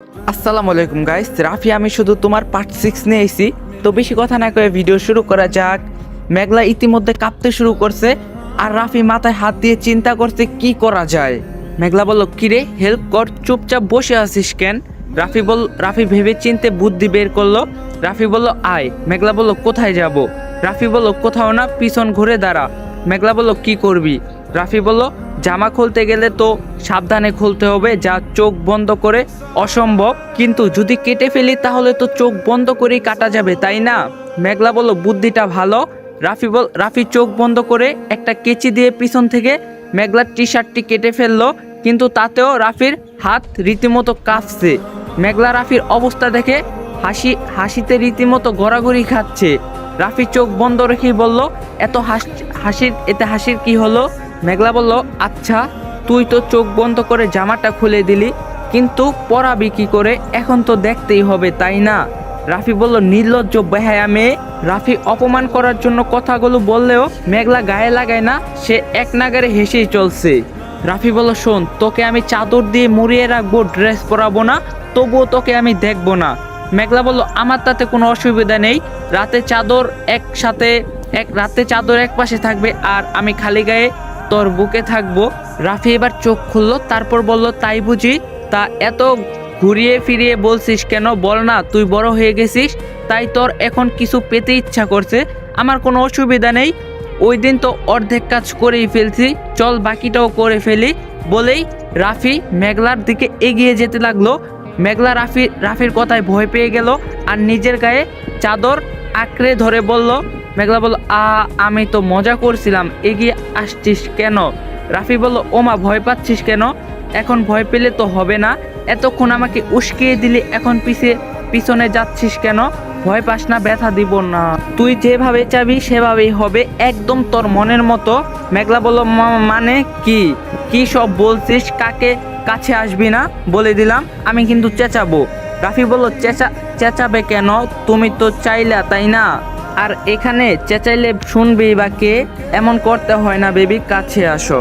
আসসালামু আলাইকুম গাইস, রাফি আমি শুধু তোমার পার্ট 6 নিয়ে এসেছি। তো বেশি কথা না কয়ে ভিডিও শুরু করা যাক। মেঘলা ইতিমধ্যে কাঁপতে শুরু করছে আর রাফি মাথায় হাত দিয়ে চিন্তা করছে কি করা যায়। মেঘলা বলল, কিরে হেল্প কর, চুপচাপ বসে আছিস কেন? রাফি ভেবে চিন্তে বুদ্ধি বের করলো। রাফি বলল, আয়। মেঘলা বলল, কোথায় যাব? রাফি বলল, কোথাও না, পিছন ঘুরে দাঁড়া। মেঘলা বলল, কি করবি? রাফি বলল, জামা খুলতে গেলে তো সাবধানে খুলতে হবে, যা চোখ বন্ধ করে অসম্ভব, কিন্তু যদি কেটে ফেলি তাহলে তো চোখ বন্ধ করেই কাটা যাবে, তাই না? মেঘলা বলল, বুদ্ধিটা ভালো। রাফি চোখ বন্ধ করে একটা কেচি দিয়ে পিছন থেকে মেঘলার টি শার্টটি কেটে ফেললো, কিন্তু তাতেও রাফির হাত রীতিমতো কাঁপছে। মেঘলা রাফির অবস্থা দেখে হাসিতে রীতিমতো গড়াগড়ি খাচ্ছে। রাফি চোখ বন্ধ রেখেই বলল, এতে হাসির কি হলো? মেঘলা বলল, আচ্ছা তুই তো চোখ বন্ধ করে জামাটা খুলে দিলি, কিন্তু পরাবি কি করে? এখন তো দেখতেই হবে, তাই না? রাফি বলল, নির্লজ্জ বেহায়া মেয়ে। রাফি অপমান করার জন্য কথাগুলো বললেও মেঘলা গায়ে লাগায় না, সে এক নাগারে হেসেই চলছে। রাফি বলল, শোন, তোকে আমি চাদর দিয়ে মুড়িয়ে রাখবো, ড্রেস পরাবো না, তবুও তোকে আমি দেখবো না। মেঘলা বলল, আমার তাতে কোনো অসুবিধা নেই। রাতে চাদর এক পাশে থাকবে আর আমি খালি গায়ে তোর বুকে থাকবো। রাফি এবার চোখ খুললো, তারপর বলল, তাই বুঝি? তা এত ঘুরিয়ে ফিরিয়ে বলছিস কেন? বল না, তুই বড় হয়ে গেছিস, তাই তোর এখন কিছু পেতে ইচ্ছা করছে। আমার কোনো অসুবিধা নেই, ওই দিন তো অর্ধেক কাজ করেই ফেলছি, চল বাকিটাও করে ফেলি। বলেই রাফি মেঘলার দিকে এগিয়ে যেতে লাগলো। মেঘলা রাফির কথায় ভয় পেয়ে গেল আর নিজের গায়ে চাদর আঁকড়ে ধরে বলল, মেঘলা বলল, আমি তো মজা করছিলাম, এগিয়ে আসছিস কেন? রাফি বলল, ওমা, ভয় পাচ্ছিস কেন? এখন ভয় পেলে তো হবে না, এতক্ষণ আমাকে উস্কিয়ে দিলি, এখন পিছনে যাচ্ছিস কেন? ভয় পাস না, ব্যথা দিব না, তুই যেভাবে চাবি সেভাবেই হবে, একদম তোর মনের মতো। মেঘলা বলল, মানে কি কি সব বলছিস? কাছে আসবি না বলে দিলাম, আমি কিন্তু চেঁচাবো। রাফি বলল, চেঁচাবে কেন? তুমি তো চাইলা, তাই না? আর এখানে চেঁচাইলে শুনবেই বা কে? এমন করতে হয় না বেবি, কাছে আসো।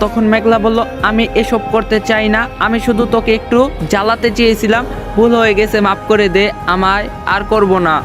তখন মেঘলা বলল, আমি এসব করতে চাই না, আমি শুধু তোকে একটু জ্বালাতে চেয়েছিলাম, ভুল হয়ে গেছে, মাফ করে দে আমায়, আর করব না।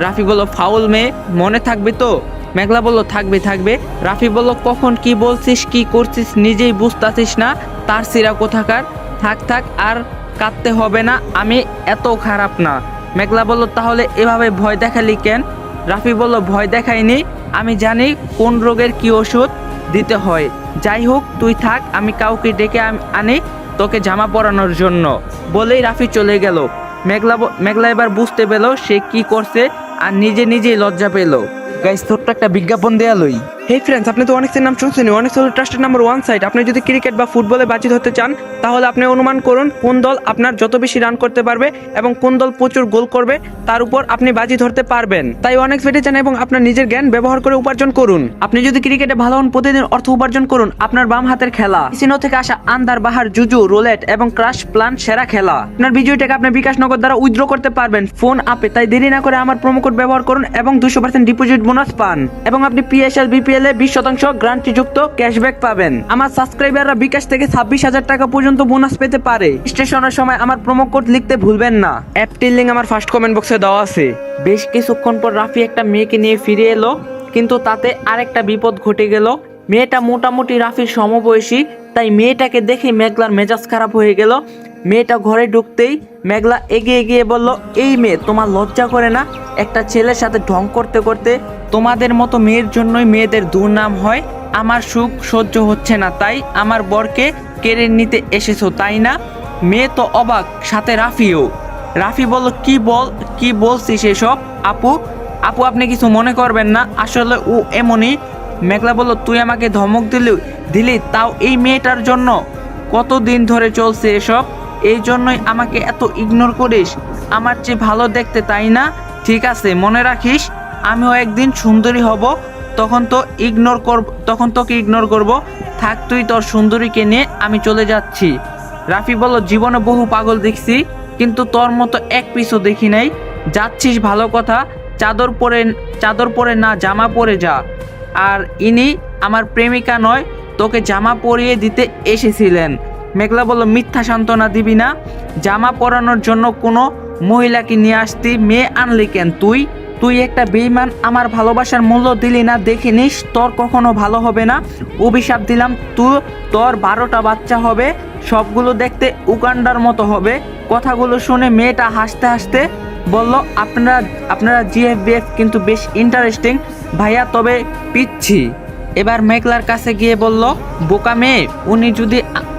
রাফি বলল, ফাউল মেয়ে, মনে থাকবে তো? মেঘলা বলল, থাকবে। রাফি বলল, কখন কি বলছিস কি করছিস নিজেই বুঝতাছিস না, তার সিরা কোথাকার। থাক আর কাঁদতে হবে না, আমি এত খারাপ না। মেঘলা বলল, তাহলে এভাবে ভয় দেখালি কেন? রাফি বলল, ভয় দেখাইনি, আমি জানি কোন রোগের কি ওষুধ দিতে হয়। যাই হোক, তুই থাক, আমি কাউকে ডেকে আনি তোকে জামা পরানোর জন্য। বলেই রাফি চলে গেল। মেঘলা এবার বুঝতে পেল সে কি করছে আর নিজেই লজ্জা পেল। গাইস, ছোট্ট একটা বিজ্ঞাপন দেয়া লই। হে ফ্রেন্ডস, আপনি তো অনেক নাম শুনছেন, অনেক ট্রাস্টেড নাম্বার 1 সাইট। আপনি যদি ক্রিকেট বা ফুটবলে বাজি ধরতে চান, তাহলে আপনি অনুমান করুন কোন দল আপনার যত বেশি রান করতে পারবে এবং কোন দল প্রচুর গোল করবে, তার উপর আপনি বাজি ধরতে পারবেন। তাই অনেক বেটে যান এবং আপনার নিজের জ্ঞান ব্যবহার করে উপার্জন করুন। আপনি যদি ক্রিকেটে ভালো হন, প্রতিদিন অর্থ উপার্জন করুন। আপনার বাম হাতের খেলা ক্যাসিনো থেকে আসা আন্দার বাহার, জুজু, রোলেট এবং ক্রাশ প্ল্যান সেরা খেলা। আপনার বিজয়ী টাকা আপনি বিকাশ নগদ দ্বারা উইথড্র করতে পারবেন ফোন আপে। তাই দেরি না করে আমার প্রোমো কোড ব্যবহার করুন এবং 200% ডিপোজিট বোনাস পান, এবং আপনি পিএসএল বিপিএল এ 20% গ্যারান্টি যুক্ত ক্যাশব্যাক পাবেন। আমার সাবস্ক্রাইবাররা বিকাশ থেকে 26,000 টাকা পর্যন্ত বোনাস পেতে পারে। স্টেশনের সময় আমার প্রোমো কোড লিখতে ভুলবেন না। অ্যাপটির লিংক আমার ফার্স্ট কমেন্ট বক্সে দেওয়া আছে। বেশ কিছুক্ষণ পর রাফি একটা মেয়েকে নিয়ে ফিরে এলো, কিন্তু তাতে আরেকটা বিপদ ঘটে গেল। মেয়েটা মোটামুটি রাফির সমবয়সী, তাই মেয়েটাকে দেখে মেঘলার মেজাজ খারাপ হয়ে গেল। মেয়েটা ঘরে ঢুকতেই মেঘলা এগিয়ে গিয়ে বলল, এই মেয়ে, তোমার লজ্জা করে না? একটা ছেলের সাথে ঢং করতে করতে তোমাদের মতো মেয়ের জন্যই মেয়েদের দুর্নাম হয়। আমার সুখ সহ্য হচ্ছে না, তাই আমার বরকে কেড়ে নিতে এসেছো, তাই না? মেয়ে তো অবাক, সাথে রাফিও। রাফি বলল, কি বলছিস এসব? আপু আপনি কিছু মনে করবেন না, আসলে ও এমনই। মেঘলা বলল, তুই আমাকে ধমক দিলি, তাও এই মেয়েটার জন্য? কতদিন ধরে চলছে এসব? এই জন্যই আমাকে এত ইগনোর করিস? আমার চেয়ে ভালো দেখতে, তাই না? ঠিক আছে, মনে রাখিস, আমিও একদিন সুন্দরী হব, তখন তোকে ইগনোর করব। থাক তুই তোর সুন্দরীকে নিয়ে, আমি চলে যাচ্ছি। রাফি বলল, জীবনে বহু পাগল দেখছি, কিন্তু তোর মতো এক পিছু দেখি নাই। যাচ্ছিস ভালো কথা, চাদর পরে না, জামা পরে যা। আর ইনি আমার প্রেমিকা নয়, তোকে জামা পরিয়ে দিতে এসেছিলেন। মেঘলা বলল, মিথ্যা সান্ত্বনা দিবি না? জামা পরানোর জন্য কোনো মহিলাকে নিয়ে আসতি, মেয়ে আনলি কেন তুই? তুই একটা বেঈমান, আমার ভালোবাসার মূল্য দিলি না, দেখে নিস তোর কখনো ভালো হবে না। অভিশাপ দিলাম, তোর 12টা বাচ্চা হবে, সবগুলো দেখতে উগান্ডার মতো হবে। কথাগুলো শুনে মেয়েটা হাসতে হাসতে বলল, আপনারা জিএফবিএফ কিন্তু বেশ ইন্টারেস্টিং ভাইয়া, তবে পিচ্ছি। এবার মেঘলার কাছে গিয়ে বলল, বোকা মেয়ে,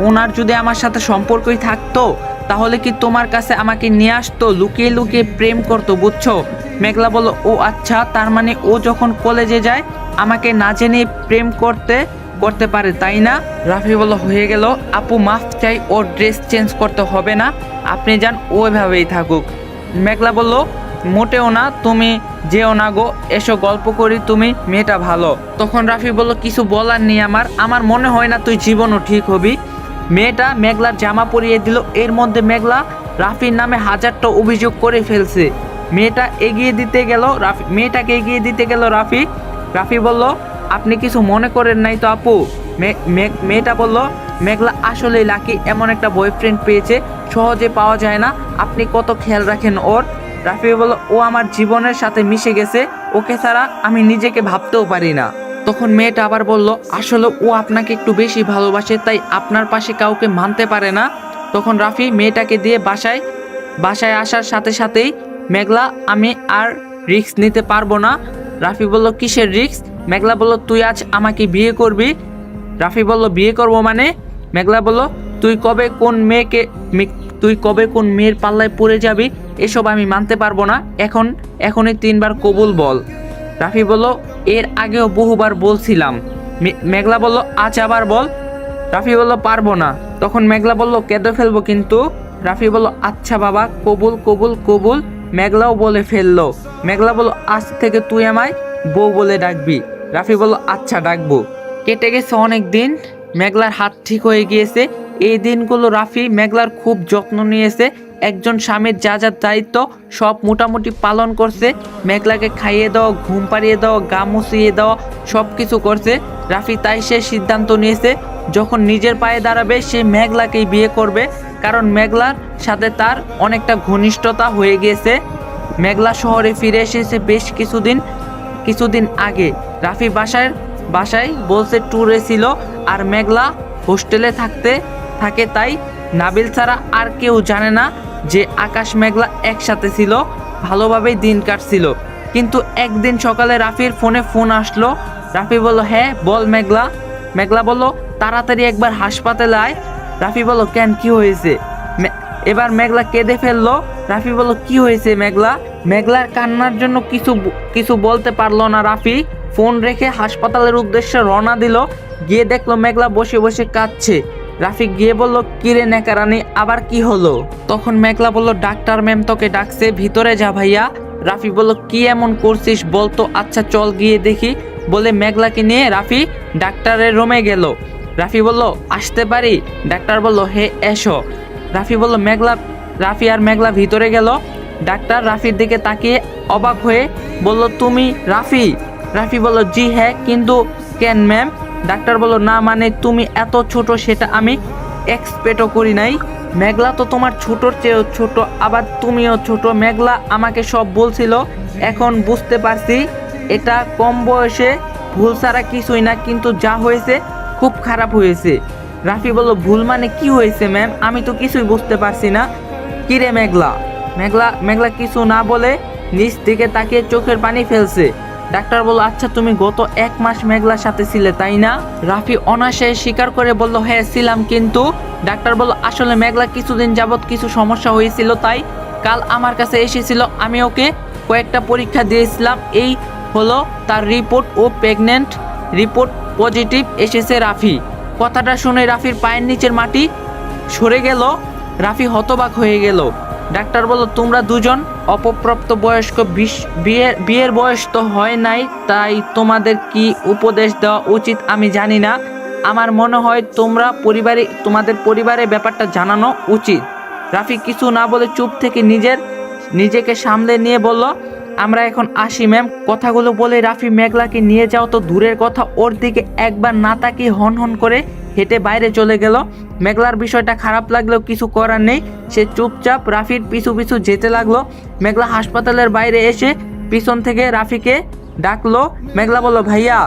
ওনার যদি আমার সাথে সম্পর্কই থাকতো তাহলে কি তোমার কাছে আমাকে নিয়ে আসতো, লুকিয়ে লুকিয়ে প্রেম করতো, বুঝছো? মেঘলা বলল, ও আচ্ছা, তার মানে ও যখন কলেজে যায় আমাকে না জেনে প্রেম করতে পারে, তাই না? রাফি বলল, হয়ে গেল আপু, মাফ চাই, ওর ড্রেস চেঞ্জ করতে হবে না, আপনি যান, ওইভাবেই থাকুক। মেঘলা বলল, মোটেও না, তুমি যেও না গো, এসো গল্প করি, তুমি মেয়েটা ভালো। তখন রাফি বলল, কিছু বলার নেই আমার মনে হয় না তুই জীবনও ঠিক হবি। মেয়েটা মেঘলার জামা পরিয়ে দিল। এর মধ্যে মেঘলা রাফির নামে 1000টা অভিযোগ করে ফেলছে। মেয়েটাকে এগিয়ে দিতে গেল রাফি বলল, আপনি কিছু মনে করেন নাই তো আপু? মেয়েটা বলল, মেঘলা আসলেই লাকি, এমন একটা বয়ফ্রেন্ড পেয়েছে, সহজে পাওয়া যায় না, আপনি কত খেয়াল রাখেন ওর। রাফি বলল, ও আমার জীবনের সাথে মিশে গেছে, ওকে ছাড়া আমি নিজেকে ভাবতেও পারি না। তখন মেয়েটা আবার বলল, আসলে ও আপনাকে একটু বেশি ভালোবাসে, তাই আপনার পাশে কাউকে মানতে পারে না। তখন রাফি মেয়েটাকে দিয়ে বাসায় আসার সাথে সাথেই, মেঘলা, আমি আর রিস্ক নিতে পারবো না। রাফি বলল, কিসের রিস্ক? মেঘলা বলল, তুই আজ আমাকে বিয়ে করবি। রাফি বলল, বিয়ে করবো মানে? মেঘলা বলল, তুই কবে কোন মেয়ের পাল্লায় পড়ে যাবি এসব আমি মানতে পারবো না, এখনই 3বার কবুল বল। রাফি বলল, এর আগেও বহুবার বলছিলাম। মেঘলা বলল, আজ আবার বল। রাফি বলল, পারবো না। তখন মেঘলা বলল, কেঁদে ফেলবো কিন্তু। রাফি বলল, আচ্ছা বাবা, কবুল কবুল কবুল। মেঘলাও বলে ফেললো। মেঘলা বলল, আজ থেকে তুই আমায় বউ বলে ডাকবি। রাফি বলল, আচ্ছা ডাকবো। কেটে গেছে অনেক দিন, মেঘলার হাত ঠিক হয়ে গিয়েছে। এই দিনগুলো রাফি মেঘলার খুব যত্ন নিয়েছে। একজন স্বামীর যা যা দায়িত্ব সব মোটামুটি পালন করছে। মেঘলাকে খাইয়ে দেওয়া, ঘুম পাড়িয়ে দেওয়া, গা মুছিয়ে দেওয়া, সব কিছু করছে রাফি। তাই সে সিদ্ধান্ত নিয়েছে, যখন নিজের পায়ে দাঁড়াবে সে মেঘলাকেই বিয়ে করবে, কারণ মেঘলার সাথে তার অনেকটা ঘনিষ্ঠতা হয়ে গিয়েছে। মেঘলা শহরে ফিরে এসেছে বেশ কিছুদিন আগে। রাফি বাসায় বলছে ট্যুরে ছিল, আর মেঘলা হোস্টেলে থাকে, তাই নাবিল ছাড়া আর কেউ জানে না যে আকাশ মেঘলা একসাথে ছিল, ভালোভাবেই দিন কাটছিল। কিন্তু একদিন সকালে রাফির ফোন আসলো। রাফি বলল, হ্যাঁ বল মেঘলা। মেঘলা বলল, তাড়াতাড়ি একবার হাসপাতালে আয়। রাফি বলল, কেন, কি হয়েছে? এবার মেঘলা কেঁদে ফেললো। রাফি বলল, কি হয়েছে মেঘলা? মেঘলার কান্নার জন্য কিছু বলতে পারলো না রাফি। ফোন রেখে হাসপাতালের উদ্দেশ্যে রওনা দিল। গিয়ে দেখলো মেঘলা বসে বসে কাঁদছে। রাফি গিয়ে বলল, কিরে নেকারানি, আবার কি হলো? তখন মেঘলা বলল, ডাক্তার ম্যাম তোকে ডাকছে, ভিতরে যা ভাইয়া। রাফি বলল, কি এমন করছিস বলতো? আচ্ছা চল গিয়ে দেখি। বলে মেঘলাকে নিয়ে রাফি ডাক্তারের রুমে গেল। রাফি বলল, আসতে পারি? ডাক্তার বলল, হে এসো। রাফি আর মেঘলা ভিতরে গেল। ডাক্তার রাফির দিকে তাকিয়ে অবাক হয়ে বলল, তুমি রাফি? রাফি বলল, জি হ্যাঁ, কিন্তু কেন ম্যাম? ডাক্তার বলল, না মানে তুমি এত ছোট সেটা আমি এক্সপেক্টও করি নাই। মেঘলা তো তোমার ছোটর চেয়েও ছোট, আবার তুমিও ছোট। মেঘলা আমাকে সব বলছিল, এখন বুঝতে পারছি এটা কম বয়সে ভুল ছাড়া কিছুই না, কিন্তু যা হয়েছে খুব খারাপ হয়েছে। রাফি বলল, ভুল মানে কি হয়েছে ম্যাম? আমি তো কিছুই বুঝতে পারছি না। কিরে মেঘলা কিছু না বলে নিচ দিকে তাকিয়ে চোখের পানি ফেলছে। ডাক্তার বলল, আচ্ছা তুমি গত 1 মাস মেঘলার সাথে ছিলে তাই না? রাফি অনায়াসে স্বীকার করে বলল, হ্যাঁ ছিলাম। কিন্তু ডাক্তার বলল, আসলে মেঘলা কিছুদিন যাবৎ কিছু সমস্যা হয়েছিল, তাই কাল আমার কাছে এসেছিল। আমি ওকে কয়েকটা পরীক্ষা দিয়েছিলাম, এই হলো তার রিপোর্ট, ও প্রেগনেন্ট, রিপোর্ট পজিটিভ এসেছে। রাফি কথাটা শুনে রাফির পায়ের নিচের মাটি সরে গেল। রাফি হতবাক হয়ে গেল। ডাক্তার বলল, তোমরা দুজন অপপ্রাপ্ত বয়স্ক, বিয়ের বয়স তো হয় নাই, তাই তোমাদের কি উপদেশ দেওয়া উচিত আমি জানি না। আমার মনে হয় তোমাদের পরিবারে ব্যাপারটা জানানো উচিত। রাফি কিছু না বলে চুপ থেকে নিজেকে সামলে নিয়ে বলল, আমরা এখন আসি ম্যাম। কথাগুলো বলে রাফি মেঘলাকে নিয়ে যাও তো দূরের কথা, ওর দিকে একবার না তাকিয়ে হন হন করে হেঁটে বাইরে চলে গেল। মেঘলার বিষয়টা খারাপ লাগলেও কিছু করার নেই, সে চুপচাপ রাফির পিছু পিছু যেতে লাগলো। মেঘলা হাসপাতালের বাইরে এসে পিছন থেকে রাফিকে ডাকলো। মেঘলা বলল, ভাইয়া।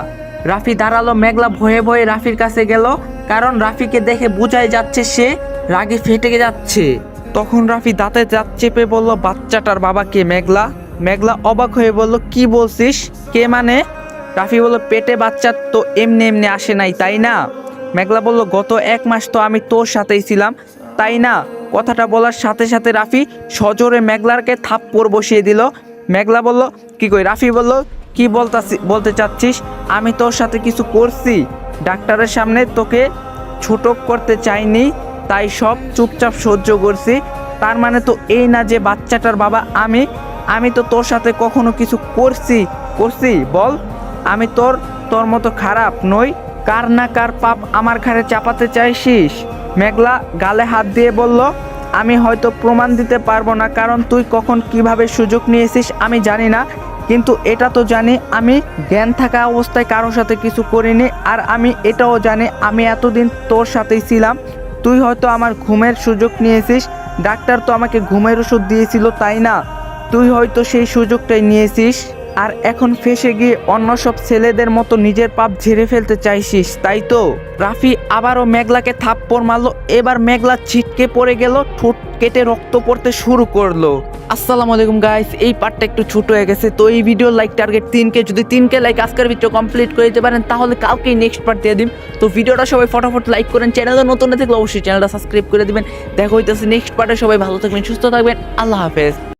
রাফি দাঁড়ালো। মেঘলা ভয়ে ভয়ে রাফির কাছে গেল, কারণ রাফিকে দেখে বোঝাই যাচ্ছে সে রাগে ফেটে যাচ্ছে। তখন রাফি দাঁতে দাঁত চেপে বলল, বাচ্চাটার বাবা কে মেঘলা? মেঘলা অবাক হয়ে বলল, কি বলছিস? কে মানে? রাফি বলল, পেটে বাচ্চা তো এমনি এমনি আসে নাই, তাই না? মেঘলা বলল, গত 1 মাস তো আমি তোর সাথেই ছিলাম, তাই না? কথাটা বলার সাথে সাথে রাফি সজোরে মেঘলারকে থাপ্পড় বসিয়ে দিল। মেঘলা বলল, কি কই? রাফি বলল, কি বলতে চাচ্ছিস? আমি তোর সাথে কিছু করছি? ডাক্তারের সামনে তোকে ছোট করতে চাইনি, তাই সব চুপচাপ সহ্য করছি। তার মানে তো এই না যে বাচ্চাটার বাবা আমি তো তোর সাথে কখনো কিছু করছি? বল, আমি তোর মতো খারাপ নই। কার না কার পাপ আমার ঘাড়ে চাপাতে চাইছিস? মেঘলা গালে হাত দিয়ে বলল, আমি হয়তো প্রমাণ দিতে পারবো না, কারণ তুই কখন কিভাবে সুযোগ নিয়েছিস আমি জানি না, কিন্তু এটা তো জানি আমি জ্ঞান থাকা অবস্থায় কারোর সাথে কিছু করিনি। আর আমি এটাও জানি আমি এতদিন তোর সাথেই ছিলাম। তুই হয়তো আমার ঘুমের সুযোগ নিয়েছিস, ডাক্তার তো আমাকে ঘুমের ওষুধ দিয়েছিল, তাই না? তুই হয়তো সেই সুযোগটাই নিয়েছিস, আর এখন ফেসে গিয়ে অন্য সব ছেলেদের মতো নিজের পাপ ঝেড়ে ফেলতে চাইছিস, তাই তো? রাফি আবারও মেঘলাকে থাপ্পড় মারলো। এবার মেঘলা ছিটকে পড়ে গেল, ঠোঁট কেটে রক্ত পড়তে শুরু করলো। আসসালামু আলাইকুম গাইস, এই পার্টটা একটু ছোট হয়ে গেছে, তো এই ভিডিও লাইক টার্গেট 3K, যদি 3K লাইক আজকের ভিডিও কমপ্লিট করে দিতে পারেন তাহলে কালকেই নেক্সট পার্ট দিয়ে দিন। তো ভিডিওটা সবাই ফটাফট লাইক করেন, চ্যানেলে নতুন থাকলে অবশ্যই চ্যানেলটা সাবস্ক্রাইব করে দিবেন। দেখা হইতেছে নেক্সট পার্টে। সবাই ভালো থাকবেন, সুস্থ থাকবেন, আল্লাহ হাফেজ।